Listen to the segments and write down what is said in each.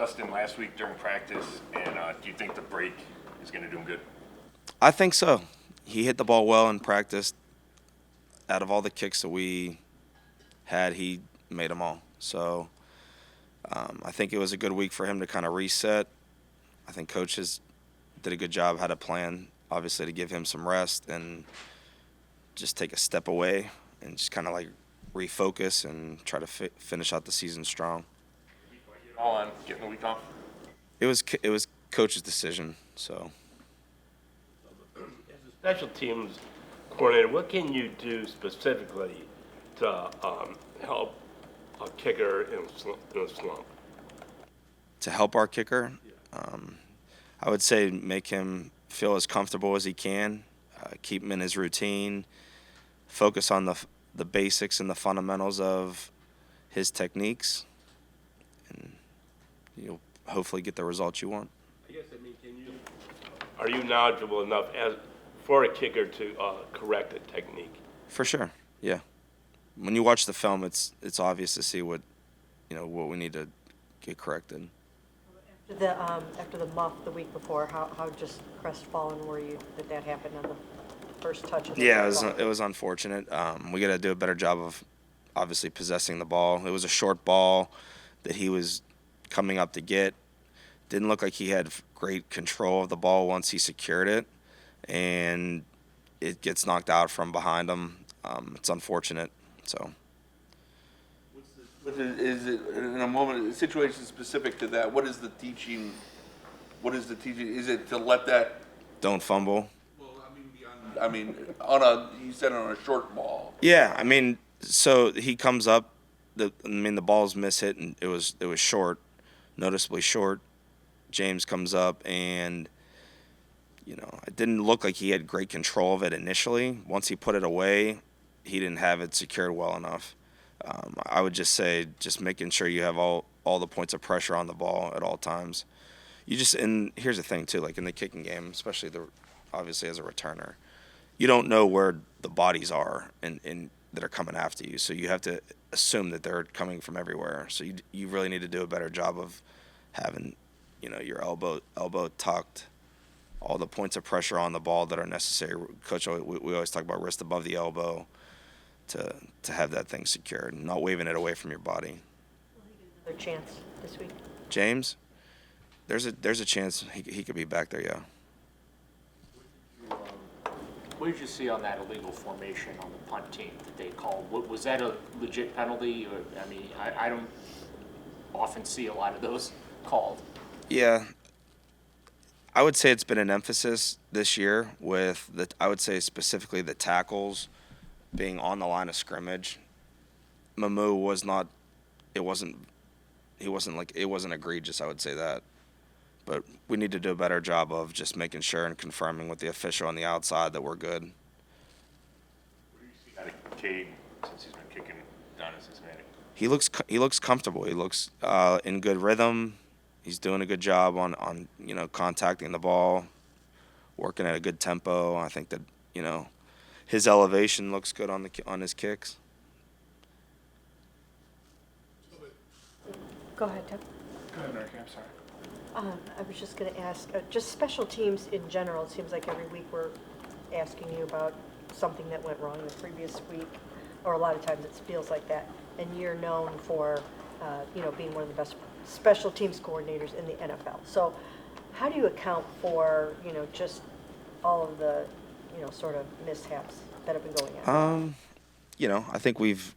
Dustin last week during practice, and do you think the break is going to do him good? I think so. He hit the ball well in practice. Out of all the kicks that we had, he made them all. So I think it was a good week for him to kind of reset. I think coaches did a good job, had a plan, obviously, to give him some rest and just take a step away and just kind of like refocus and try to finish out the season strong. All on getting the week off? It was coach's decision. So As a special teams coordinator, what can you do specifically to help a kicker in a slump? to help our kicker, I would say make him feel as comfortable as he can, keep him in his routine, focus on the basics and the fundamentals of his techniques, and you'll hopefully get the results you want. I guess, are you knowledgeable enough for a kicker to correct a technique? For sure, yeah. When you watch the film, it's obvious to see what we need to get corrected. After the muff the week before, how just crestfallen were you that happened on the first touch of the Yeah, ball? it was unfortunate. We got to do a better job of obviously possessing the ball. It was a short ball that he was coming up to get. Didn't look like he had great control of the ball once he secured it, and it gets knocked out from behind him. It's unfortunate. So Is it in a moment, situation specific to that? What is the teaching? Is it to let that? don't fumble. Well, you said on a short ball. Yeah, so he comes up. The ball's mishit, and it was short, noticeably short. James comes up, and it didn't look like he had great control of it initially. Once he put it away, he didn't have it secured well enough. I would just say just making sure you have all the points of pressure on the ball at all times. And here's the thing too, like in the kicking game, especially obviously as a returner, you don't know where the bodies are and that are coming after you. So you have to assume that they're coming from everywhere. So you really need to do a better job of having, your elbow tucked, all the points of pressure on the ball that are necessary. Coach, we always talk about wrist above the elbow to have that thing secured, not waving it away from your body. Another chance this week. James, there's a chance he could be back there, yeah. What did you see on that illegal formation on the punt team that they called? Was that a legit penalty? I don't often see a lot of those called. Yeah, I would say it's been an emphasis this year with I would say specifically the tackles being on the line of scrimmage. Mamu it wasn't egregious, I would say that. But we need to do a better job of just making sure and confirming with the official on the outside that we're good. What do you see out of Cade since he's been kicking down in Cincinnati? He looks comfortable. He looks in good rhythm. He's doing a good job on contacting the ball, working at a good tempo. I think that his elevation looks good on his kicks. Go ahead, Tim. Go ahead, Mary Kay, I'm sorry. I was just going to ask, just special teams in general, it seems like every week we're asking you about something that went wrong the previous week, or a lot of times it feels like that. And you're known for, being one of the best special teams coordinators in the NFL. So how do you account for, just all of the, sort of mishaps that have been going on? I think we've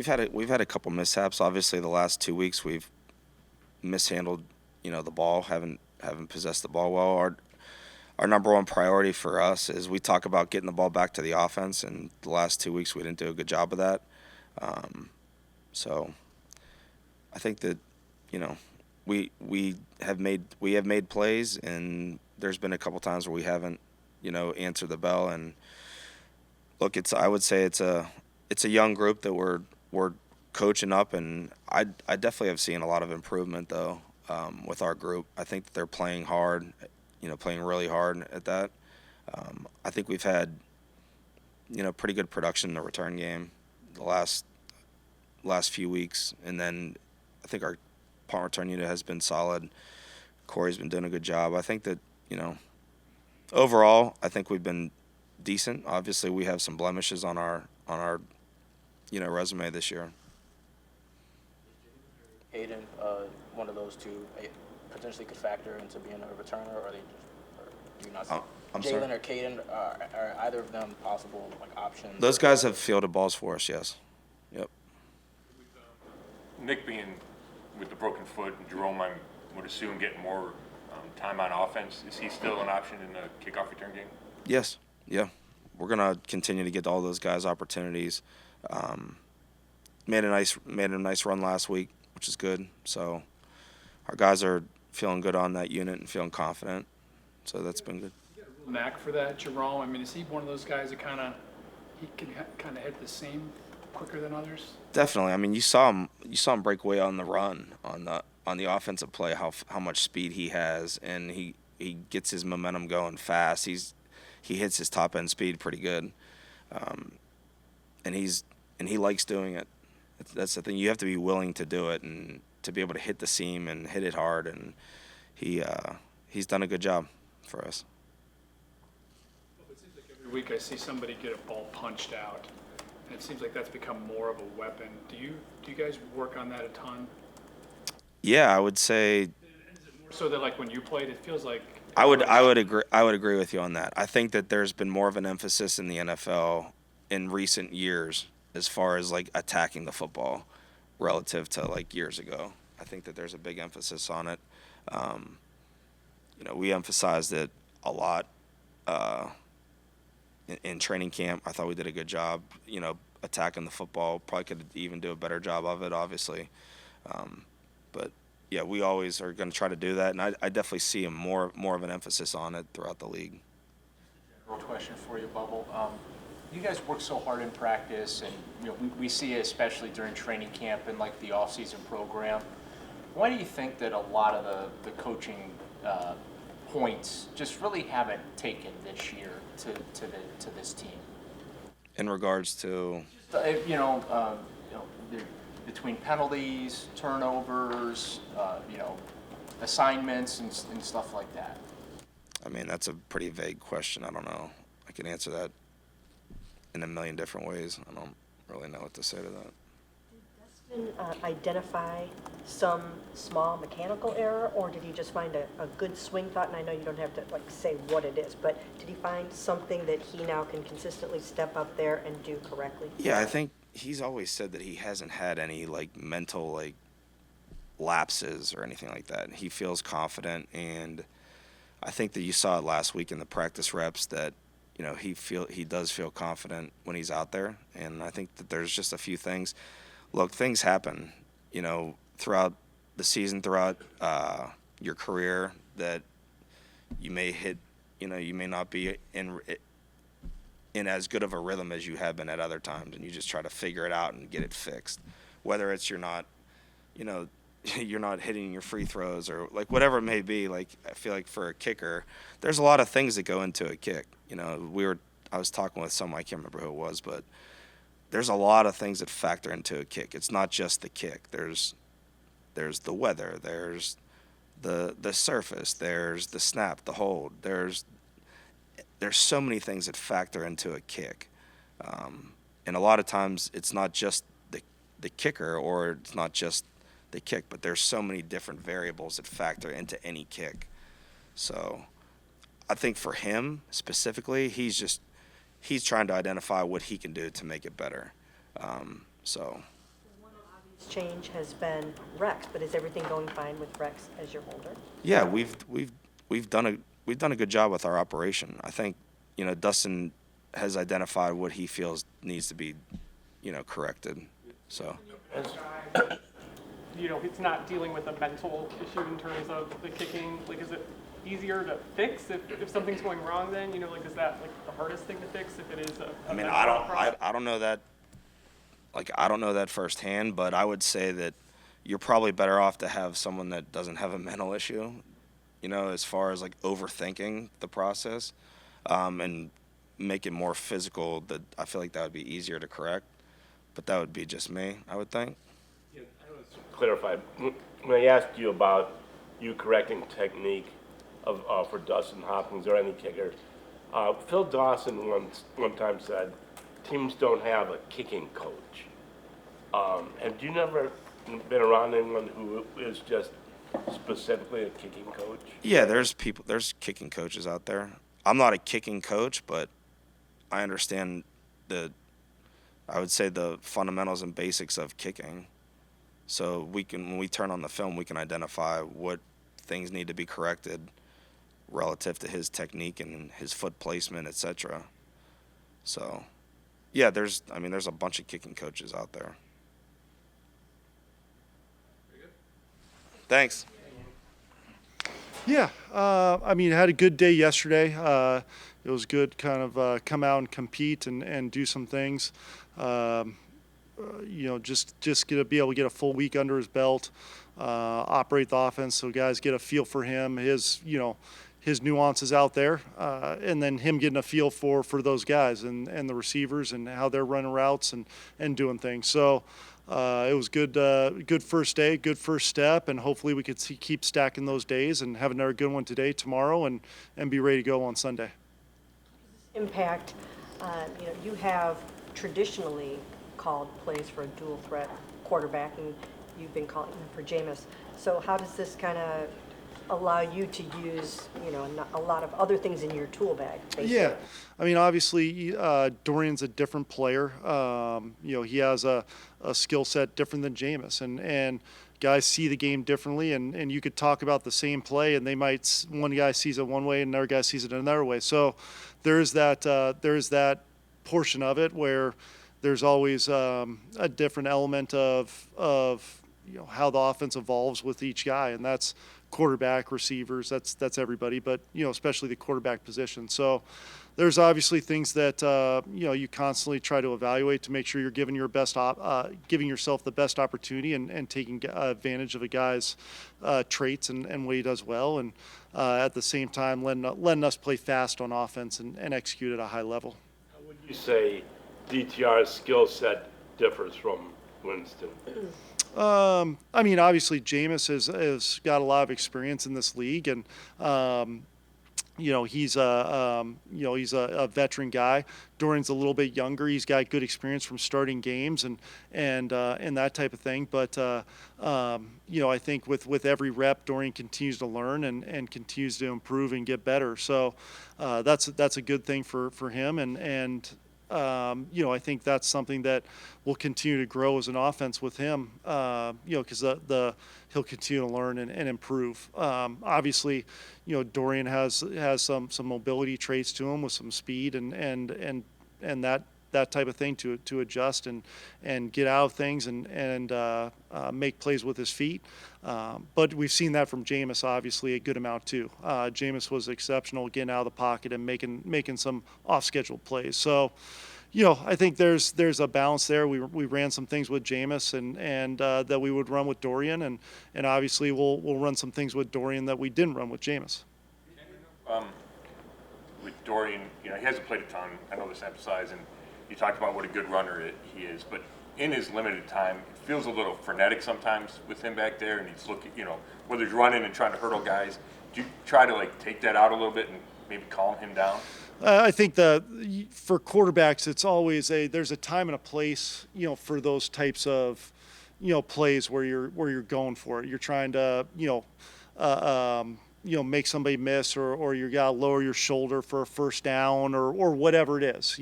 had a couple mishaps. Obviously, the last 2 weeks we've mishandled, the ball, haven't possessed the ball well. Our number one priority for us is we talk about getting the ball back to the offense, and the last 2 weeks we didn't do a good job of that. So I think that we have made plays, and there's been a couple times where we haven't answered the bell. And look, I would say it's a young group that we're coaching up, and I definitely have seen a lot of improvement though with our group. I think that they're playing hard, playing really hard at that. I think we've had pretty good production in the return game the last few weeks, and then I think punt return unit has been solid. Corey's been doing a good job. I think that, overall, I think we've been decent. Obviously, we have some blemishes on our resume this year. Aiden, one of those two, potentially could factor into being a returner, or do you not? I'm sorry? Jalen or Caden, are either of them possible options? Those guys have fielded balls for us, yes. Yep. Nick being with the broken foot, and Jerome, I would assume, getting more time on offense. Is he still an option in the kickoff return game? Yes. Yeah. We're gonna continue to get all those guys opportunities. Made a nice run last week, which is good. So our guys are feeling good on that unit and feeling confident. So that's been good. Knack for that, Jerome? I mean, is he one of those guys that kind of hit the seam quicker than others? Definitely. I mean, you saw him break away on the run on the offensive play. How much speed he has, and he gets his momentum going fast. He hits his top end speed pretty good, and he likes doing it. That's the thing. You have to be willing to do it and to be able to hit the seam and hit it hard. And he's done a good job for us. It seems like every week I see somebody get a ball punched out, and it seems like that's become more of a weapon. Do you guys work on that a ton? Yeah, I would say. Is it more so that like when you played, it feels like. I would agree with you on that. I think that there's been more of an emphasis in the NFL in recent years as far as like attacking the football relative to like years ago. I think that there's a big emphasis on it. We emphasized it a lot in training camp. I thought we did a good job, attacking the football. Probably could even do a better job of it, obviously. But yeah, we always are going to try to do that, and I definitely see more of an emphasis on it throughout the league. General question for you, Bubble. You guys work so hard in practice, and we see it especially during training camp and like the off-season program. Why do you think that a lot of the coaching points just really haven't taken this year to this team? In regards to, between penalties, turnovers, assignments and stuff like that. I mean, that's a pretty vague question. I don't know. I can answer that in a million different ways. I don't really know what to say to that. Did Dustin identify some small mechanical error, or did he just find a good swing thought? And I know you don't have to say what it is, but did he find something that he now can consistently step up there and do correctly? Yeah, I think he's always said that he hasn't had any mental lapses or anything like that. He feels confident, and I think that you saw it last week in the practice reps that he does feel confident when he's out there. And I think that there's just a few things. Look, things happen, throughout the season, throughout your career, that you may hit, you may not be in as good of a rhythm as you have been at other times, and you just try to figure it out and get it fixed. Whether it's you're not hitting your free throws or whatever it may be. I feel like for a kicker, there's a lot of things that go into a kick. I was talking with someone, I can't remember who it was, but there's a lot of things that factor into a kick. It's not just the kick. There's the weather, there's the surface, there's the snap, the hold, there's so many things that factor into a kick. And a lot of times it's not just the kicker, or it's not just the kick, but there's so many different variables that factor into any kick. So I think for him specifically, he's trying to identify what he can do to make it better. So One obvious change has been Rex, but is everything going fine with Rex as your holder? yeah, we've done a good job with our operation. I think Dustin has identified what he feels needs to be corrected. So It's not dealing with a mental issue in terms of the kicking. Is it easier to fix if something's going wrong then? Is that the hardest thing to fix if it is a I mean, mental process? I don't know that. I don't know that firsthand, but I would say that you're probably better off to have someone that doesn't have a mental issue, as far as overthinking the process, and make it more physical. That I feel like that would be easier to correct, but that would be just me, I would think. Yeah, I know it's clarify. When I asked you about you correcting technique for Dustin Hopkins or any kicker, Phil Dawson one time said, teams don't have a kicking coach. Have you never been around anyone who is just specifically a kicking coach? Yeah, there's kicking coaches out there. I'm not a kicking coach, but I understand I would say the fundamentals and basics of kicking. So when we turn on the film, we can identify what things need to be corrected relative to his technique and his foot placement, etc. So, yeah, there's a bunch of kicking coaches out there. Thanks. Yeah, I mean, had a good day yesterday. It was good, kind of come out and compete and do some things. Just be able to get a full week under his belt, operate the offense, so guys get a feel for him, his nuances out there, and then him getting a feel for those guys and the receivers and how they're running routes and doing things. So. It was good first day, good first step, and hopefully we could keep stacking those days and have another good one today, tomorrow, and be ready to go on Sunday. Impact, you have traditionally called plays for a dual threat quarterback, and you've been calling them for Jameis. So how does this kind of allow you to use, a lot of other things in your tool bag, basically? Yeah. I mean, obviously, Dorian's a different player. He has a skill set different than Jameis, and guys see the game differently, and you could talk about the same play, and one guy sees it one way and another guy sees it another way. So there's that portion of it where there's always a different element of how the offense evolves with each guy, and that's quarterback, receivers, that's everybody, but especially the quarterback position. So there's obviously things that you constantly try to evaluate to make sure you're giving giving yourself the best opportunity and taking advantage of a guy's traits and what he does well, and at the same time letting us play fast on offense and execute at a high level. How would you say DTR's skill set differs from Winston? I mean, obviously, Jameis has got a lot of experience in this league, and he's a veteran guy. Dorian's a little bit younger. He's got good experience from starting games and that type of thing. But I think with every rep, Dorian continues to learn and continues to improve and get better. So that's a good thing for him, and I think that's something that will continue to grow as an offense with him, because he'll continue to learn and improve. Obviously, Dorian has some mobility traits to him with some speed and that type of thing to adjust and get out of things and make plays with his feet. But we've seen that from Jameis, obviously, a good amount too. Jameis was exceptional getting out of the pocket and making some off-schedule plays. So, I think there's a balance there. We ran some things with Jameis and that we would run with Dorian, and obviously we'll run some things with Dorian that we didn't run with Jameis. With Dorian, he hasn't played a ton. I know the sample size, and you talked about what a good runner he is, but in his limited time, it feels a little frenetic sometimes with him back there, and he's looking, whether he's running and trying to hurdle guys. Do you try to take that out a little bit and maybe calm him down? I think for quarterbacks, it's always there's a time and a place, for those types of, plays where you're going for it. You're trying to, make somebody miss, or you gotta lower your shoulder for a first down, or whatever it is.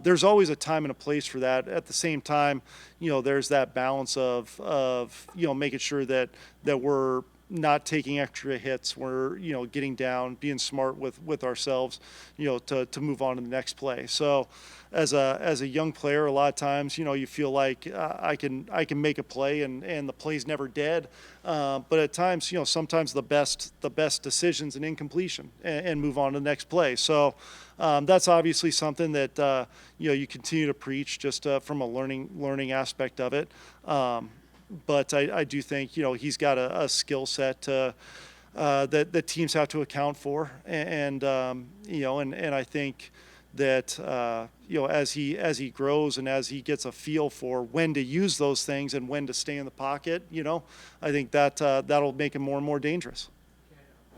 There's always a time and a place for that. At the same time, there's that balance of making sure that we're not taking extra hits. We're getting down, being smart with ourselves, to move on to the next play. So as a young player, a lot of times you feel like I can make a play and the play's never dead. But at times sometimes the best decisions and incompletion and move on to the next play. So that's obviously something that you continue to preach just from a learning aspect of it. But I do think he's got a skill set that teams have to account for, and I think that as he grows and as he gets a feel for when to use those things and when to stay in the pocket, I think that that'll make him more and more dangerous.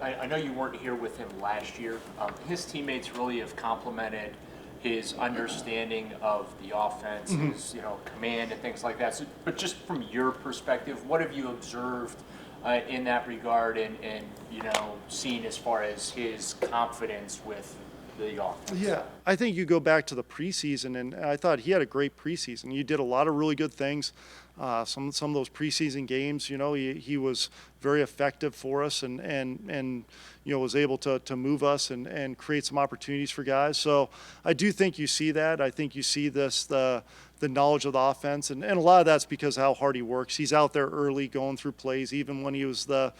I know you weren't here with him last year. His teammates really have complimented his understanding of the offense, his command and things like that. So, but just from your perspective, what have you observed in that regard and seen as far as his confidence with the offense? Yeah, I think you go back to the preseason, and I thought he had a great preseason. You did a lot of really good things. Some of those preseason games, he was very effective for us, and was able to move us and create some opportunities for guys. So I do think you see that. I think you see the knowledge of the offense, and a lot of that's because how hard he works. He's out there early, going through plays, even when he was the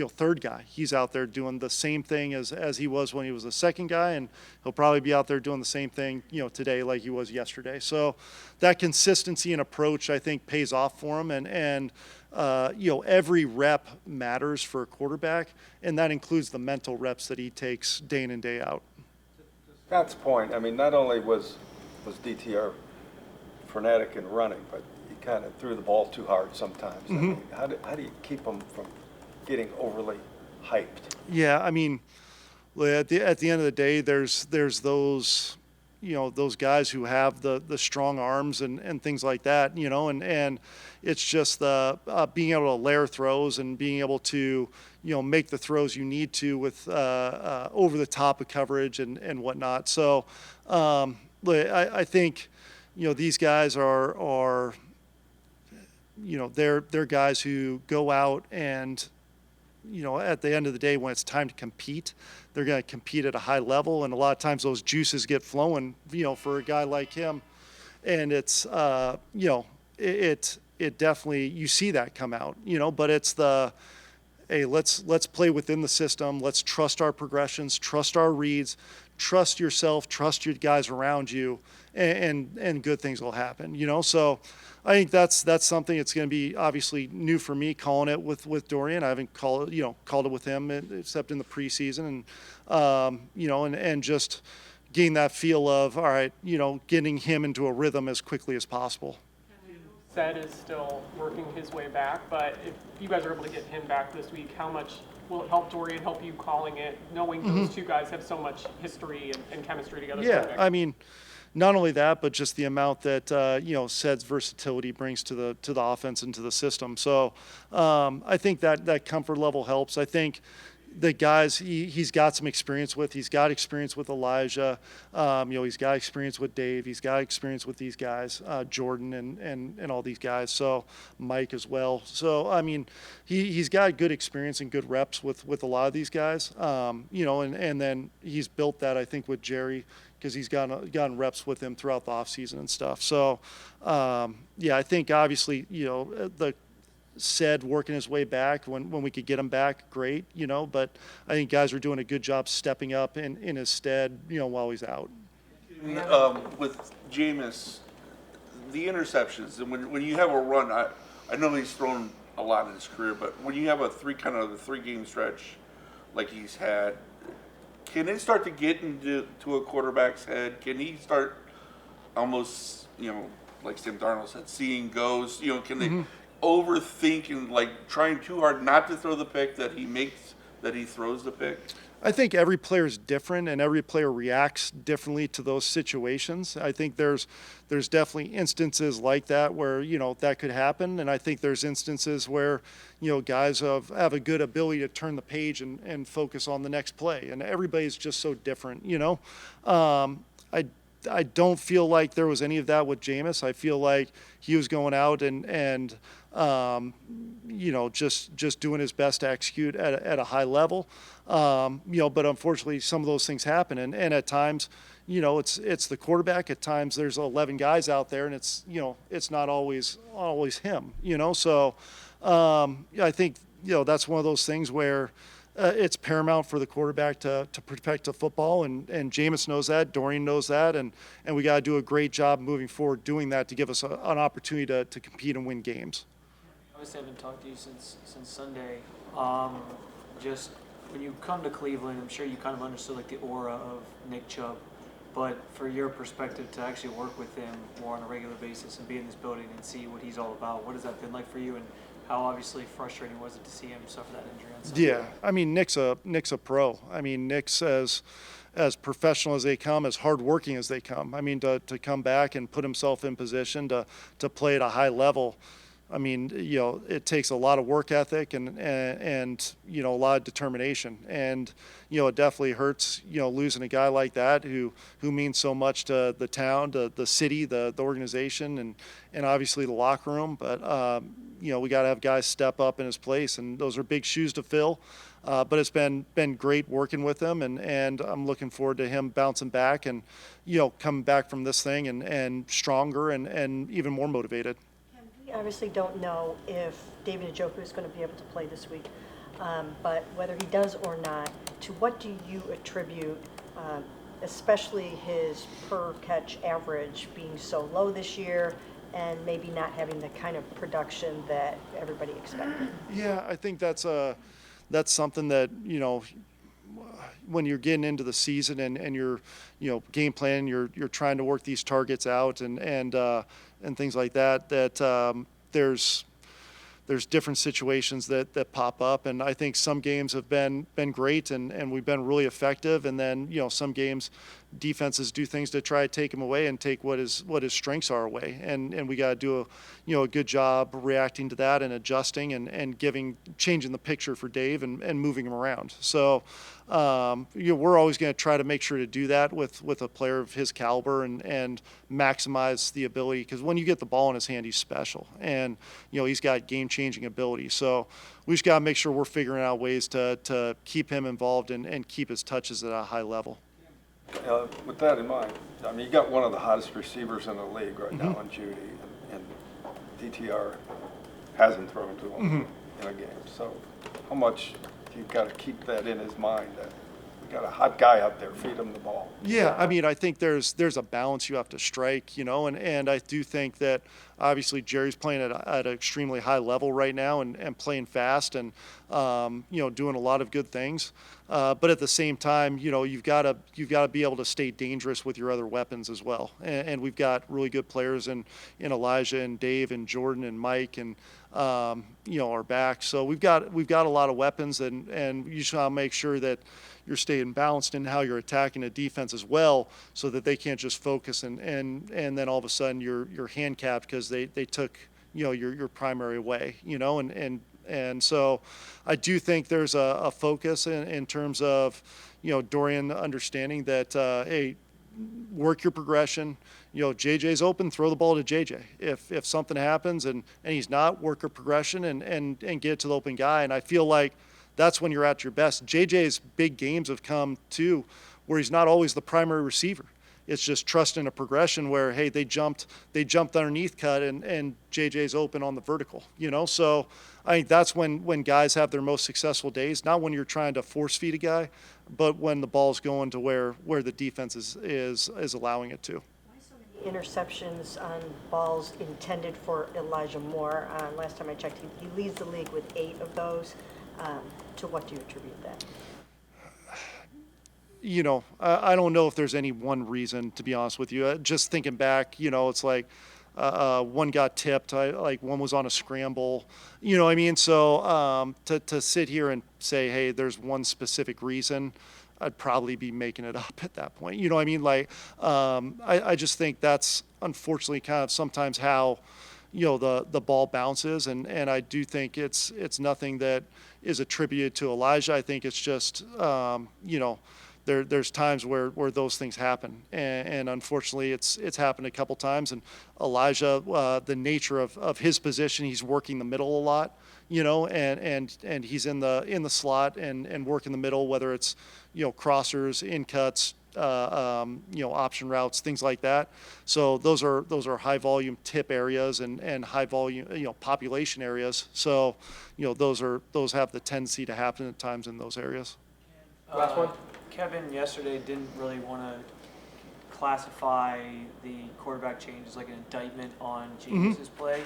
third guy. He's out there doing the same thing as he was when he was the second guy, and he'll probably be out there doing the same thing, today like he was yesterday. So that consistency and approach, I think, pays off for him, and every rep matters for a quarterback, and that includes the mental reps that he takes day in and day out. Scott's point, I mean, not only was DTR frenetic in running, but he kind of threw the ball too hard sometimes. I mean, how do you keep him from getting overly hyped? Yeah, I mean, at the end of the day, there's those those guys who have the strong arms and things like that, and it's just being able to layer throws and being able to make the throws you need to with over the top of coverage and whatnot. So I think these guys are they're guys who go out and at the end of the day, when it's time to compete, they're going to compete at a high level, and a lot of times those juices get flowing, for a guy like him, and it's, it definitely, you see that come out, but it's hey, let's play within the system, let's trust our progressions, trust our reads, trust yourself, trust your guys around you, and good things will happen, So I think that's something that's going to be obviously new for me calling it with Dorian. I haven't called it with him except in the preseason, and just getting that feel of, all right, getting him into a rhythm as quickly as possible. Said is still working his way back, but if you guys are able to get him back this week, how much will it help Dorian, help you calling it, knowing those two guys have so much history and chemistry together? Yeah, I mean, not only that, but just the amount that Sed's versatility brings to the offense and to the system. So I think that comfort level helps. I think the guys he's got some experience with. He's got experience with Elijah. He's got experience with Dave. He's got experience with these guys, Jordan and all these guys. So Mike as well. So I mean, he's got good experience and good reps with a lot of these guys. And then he's built that, I think, with Jerry, because he's gotten reps with him throughout the offseason and stuff. So, I think obviously, the Said working his way back when we could get him back, great, but I think guys are doing a good job stepping up in his stead, while he's out. With Jameis, the interceptions, and when you have a run, I know he's thrown a lot in his career, but when you have a three-game stretch like he's had, can it start to get into a quarterback's head? Can he start almost, like Sam Darnold said, seeing goes? Can they overthink and like trying too hard not to throw the pick that he throws the pick? I think every player is different, and every player reacts differently to those situations. I think there's definitely instances like that where that could happen, and I think there's instances where guys have a good ability to turn the page and focus on the next play, and everybody's just so different. I don't feel like there was any of that with Jameis. I feel like he was going out and just doing his best to execute at a high level. But unfortunately, some of those things happen, and at times, it's the quarterback. At times, there's 11 guys out there, and it's not always him. So I think that's one of those things where it's paramount for the quarterback to protect the football, and Jameis knows that, Dorian knows that, and we got to do a great job moving forward doing that to give us an opportunity to compete and win games. Obviously, I haven't talked to you since Sunday. Just when you come to Cleveland, I'm sure you kind of understood like the aura of Nick Chubb, but for your perspective to actually work with him more on a regular basis and be in this building and see what he's all about, what has that been like for you, and how obviously frustrating was it to see him suffer that injury on Sunday? Yeah, I mean Nick's a pro. I mean Nick's as professional as they come, as hardworking as they come. I mean to come back and put himself in position to play at a high level. I mean, it takes a lot of work ethic and a lot of determination. And, it definitely hurts, losing a guy like that who means so much to the town, to the city, the organization, and obviously the locker room. But, we got to have guys step up in his place, and those are big shoes to fill. But it's been great working with him, and I'm looking forward to him bouncing back and, coming back from this thing and stronger and even more motivated. We obviously don't know if David Njoku is going to be able to play this week, but whether he does or not, to what do you attribute, especially his per-catch average being so low this year and maybe not having the kind of production that everybody expected? Yeah, I think that's something that, when you're getting into the season and you're, game plan, you're trying to work these targets out and things like that, there's different situations that pop up. And I think some games have been great and we've been really effective. And then, some games defenses do things to try to take them away and take what his strengths are away. And we got to do a good job reacting to that and adjusting and changing the picture for Dave and moving him around. So, we're always going to try to make sure to do that with a player of his caliber and maximize the ability, because when you get the ball in his hand, he's special and, he's got game-changing ability. So we just got to make sure we're figuring out ways to keep him involved and keep his touches at a high level. With that in mind, I mean, you got one of the hottest receivers in the league right now in Judy, and DTR hasn't thrown to him in a game. So how much you've got to keep that in his mind that we got a hot guy out there, feed him the ball? Yeah, I mean, I think there's a balance you have to strike, and I do think that obviously Jerry's playing at an extremely high level right now and playing fast and, doing a lot of good things. But at the same time, you've got to be able to stay dangerous with your other weapons as well. And we've got really good players in Elijah and Dave and Jordan and Mike and, our back. So we've got a lot of weapons and you should make sure that you're staying balanced in how you're attacking a defense as well, so that they can't just focus and then all of a sudden you're handicapped because they took your primary way, and so I do think there's a focus in terms of Dorian understanding that hey, work your progression. JJ's open, throw the ball to JJ. If something happens and he's not, work your progression and get it to the open guy. And I feel like that's when you're at your best. JJ's big games have come too, where he's not always the primary receiver. It's just trusting a progression where, hey, they jumped underneath cut and JJ's open on the vertical, So I think that's when guys have their most successful days, not when you're trying to force feed a guy, but when the ball's going to where the defense is allowing it to. Why so many interceptions on balls intended for Elijah Moore? Last time I checked, he leads the league with 8 of those. To what do you attribute that? I don't know if there's any one reason, to be honest with you. Just thinking back, it's like one got tipped, like one was on a scramble, what I mean? So to sit here and say, hey, there's one specific reason, I'd probably be making it up at that point. What I mean? Like, I just think that's unfortunately kind of sometimes how, the ball bounces, and I do think it's nothing that is attributed to Elijah. I think it's just, there's times where those things happen, and unfortunately it's happened a couple times. And Elijah, the nature of his position, he's working the middle a lot, and he's in the slot and working the middle, whether it's crossers, in cuts, option routes, things like that. So those are high volume tip areas and high volume, population areas. So, those have the tendency to happen at times in those areas. Last one. Kevin yesterday didn't really want to classify the quarterback change as like an indictment on Jameis's play.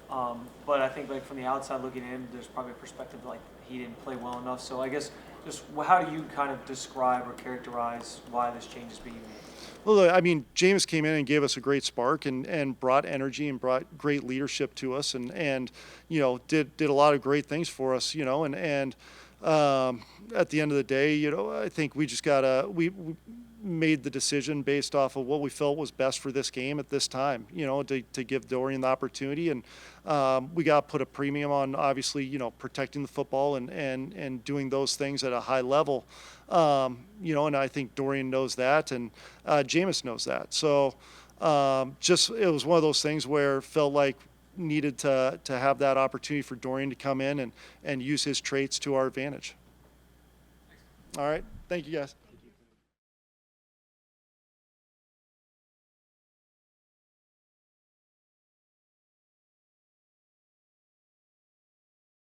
But I think like from the outside looking in, there's probably a perspective like he didn't play well enough. So I guess just how do you kind of describe or characterize why this change is being made? Well, look, I mean, James came in and gave us a great spark and brought energy and brought great leadership to us and did a lot of great things for us, and at the end of the day, I think we just we made the decision based off of what we felt was best for this game at this time, to give Dorian the opportunity. And we got to put a premium on, obviously, protecting the football and doing those things at a high level. And I think Dorian knows that, and Jameis knows that. So it was one of those things where it felt like needed to have that opportunity for Dorian to come in and use his traits to our advantage. All right. Thank you, guys.